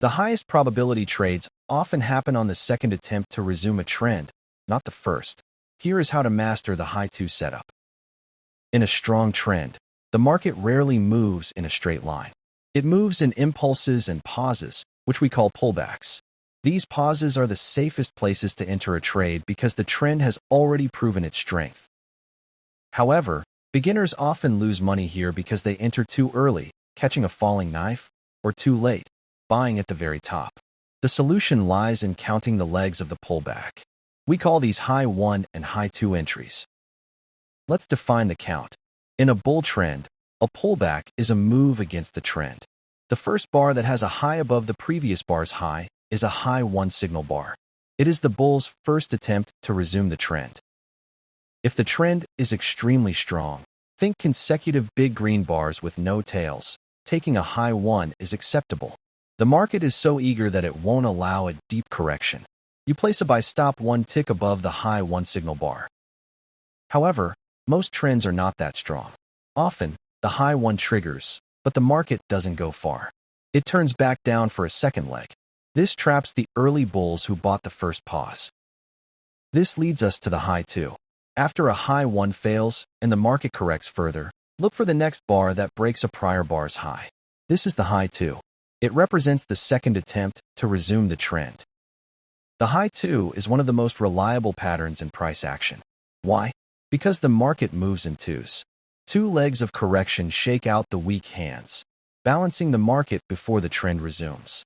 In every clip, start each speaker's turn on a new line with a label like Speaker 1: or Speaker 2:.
Speaker 1: The highest probability trades often happen on the second attempt to resume a trend, not the first. Here is how to master the high 2 setup. In a strong trend, the market rarely moves in a straight line. It moves in impulses and pauses, which we call pullbacks. These pauses are the safest places to enter a trade because the trend has already proven its strength. However, beginners often lose money here because they enter too early, catching a falling knife, or too late, buying at the very top. The solution lies in counting the legs of the pullback. We call these high 1 and high 2 entries. Let's define the count. In a bull trend, a pullback is a move against the trend. The first bar that has a high above the previous bar's high is a high 1 signal bar. It is the bull's first attempt to resume the trend. If the trend is extremely strong, think consecutive big green bars with no tails. Taking a high 1 is acceptable. The market is so eager that it won't allow a deep correction. You place a buy stop 1 tick above the high 1 signal bar. However, most trends are not that strong. Often, the high 1 triggers, but the market doesn't go far. It turns back down for a second leg. This traps the early bulls who bought the first pause. This leads us to the high 2. After a high 1 fails and the market corrects further, look for the next bar that breaks a prior bar's high. This is the high 2. It represents the second attempt to resume the trend. The high 2 is one of the most reliable patterns in price action. Why? Because the market moves in twos. 2 legs of correction shake out the weak hands, balancing the market before the trend resumes.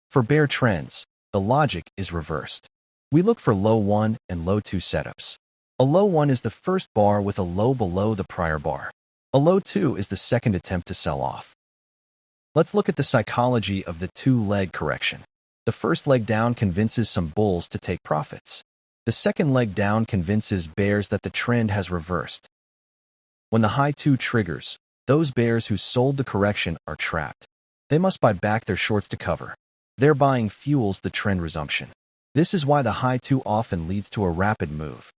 Speaker 1: For bear trends, the logic is reversed. We look for low 1 and low 2 setups. A low 1 is the first bar with a low below the prior bar. A low 2 is the second attempt to sell off. Let's look at the psychology of the 2-leg correction. The first leg down convinces some bulls to take profits. The second leg down convinces bears that the trend has reversed. When the high 2 triggers, those bears who sold the correction are trapped. They must buy back their shorts to cover. Their buying fuels the trend resumption. This is why the high 2 often leads to a rapid move.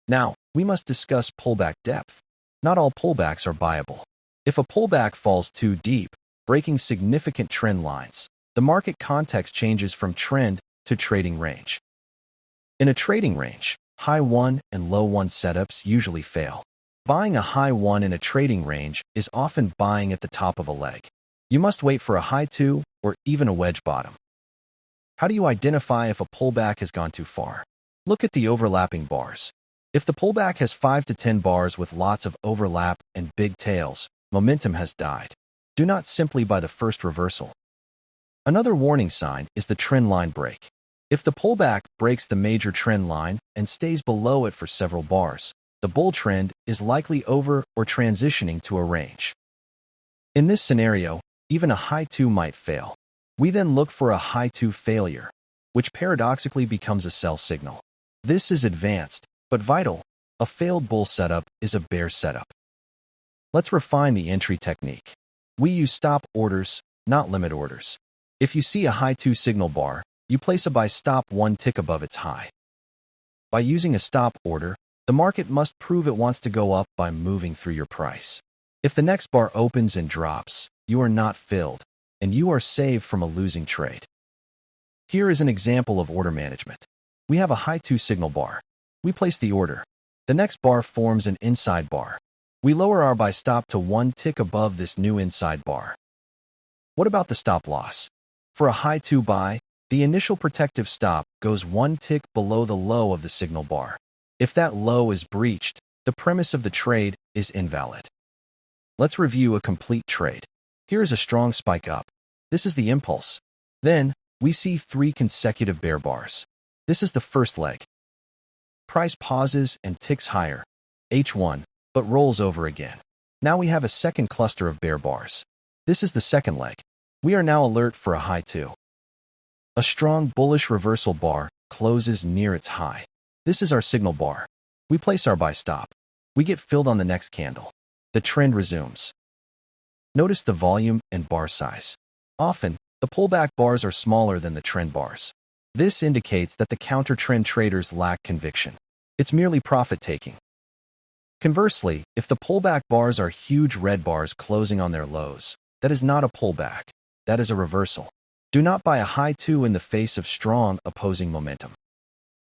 Speaker 1: Now, we must discuss pullback depth. Not all pullbacks are buyable. If a pullback falls too deep, breaking significant trend lines, the market context changes from trend to trading range. In a trading range, high 1 and low 1 setups usually fail. Buying a high 1 in a trading range is often buying at the top of a leg. You must wait for a high 2 or even a wedge bottom. How do you identify if a pullback has gone too far? Look at the overlapping bars. If the pullback has 5 to 10 bars with lots of overlap and big tails, momentum has died. Do not simply buy the first reversal. Another warning sign is the trend line break. If the pullback breaks the major trend line and stays below it for several bars, the bull trend is likely over or transitioning to a range. In this scenario, even a high 2 might fail. We then look for a high 2 failure, which paradoxically becomes a sell signal. This is advanced, but vital. A failed bull setup is a bear setup. Let's refine the entry technique. We use stop orders, not limit orders. If you see a high 2 signal bar, you place a buy stop 1 tick above its high. By using a stop order, the market must prove it wants to go up by moving through your price. If the next bar opens and drops, you are not filled, and you are saved from a losing trade. Here is an example of order management. We have a high 2 signal bar. We place the order. The next bar forms an inside bar. We lower our buy stop to 1 tick above this new inside bar. What about the stop loss? For a high 2 buy, the initial protective stop goes 1 tick below the low of the signal bar. If that low is breached, the premise of the trade is invalid. Let's review a complete trade. Here is a strong spike up. This is the impulse. Then, we see 3 consecutive bear bars. This is the first leg. Price pauses and ticks higher, H1, but rolls over again. Now we have a second cluster of bear bars. This is the second leg. We are now alert for a high 2. A strong bullish reversal bar closes near its high. This is our signal bar. We place our buy stop. We get filled on the next candle. The trend resumes. Notice the volume and bar size. Often, the pullback bars are smaller than the trend bars. This indicates that the counter-trend traders lack conviction. It's merely profit-taking. Conversely, if the pullback bars are huge red bars closing on their lows, that is not a pullback. That is a reversal. Do not buy a high 2 in the face of strong opposing momentum.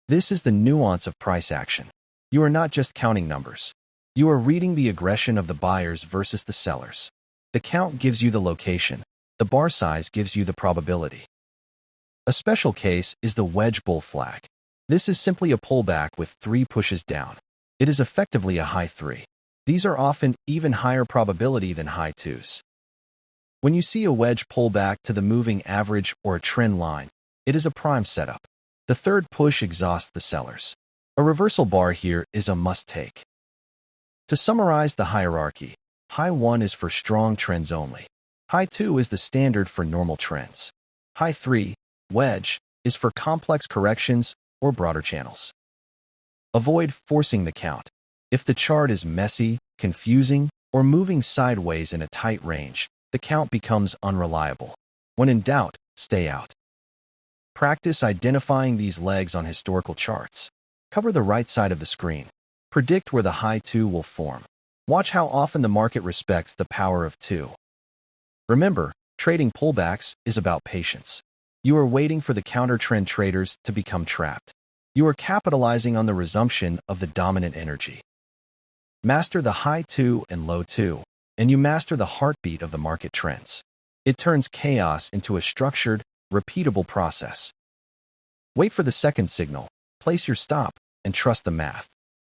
Speaker 1: This is the nuance of price action. You are not just counting numbers. You are reading the aggression of the buyers versus the sellers. The count gives you the location. The bar size gives you the probability. A special case is the wedge bull flag. This is simply a pullback with 3 pushes down. It is effectively a high 3. These are often even higher probability than high 2s. When you see a wedge pull back to the moving average or a trend line, it is a prime setup. The third push exhausts the sellers. A reversal bar here is a must-take. To summarize the hierarchy, high 1 is for strong trends only. High 2 is the standard for normal trends. High 3, wedge, is for complex corrections or broader channels. Avoid forcing the count. If the chart is messy, confusing, or moving sideways in a tight range, the count becomes unreliable. When in doubt, stay out. Practice identifying these legs on historical charts. Cover the right side of the screen. Predict where the high 2 will form. Watch how often the market respects the power of 2. Remember, trading pullbacks is about patience. You are waiting for the counter-trend traders to become trapped. You are capitalizing on the resumption of the dominant energy. Master the high 2 and low 2, and you master the heartbeat of the market trends. It turns chaos into a structured, repeatable process. Wait for the second signal, place your stop, and trust the math.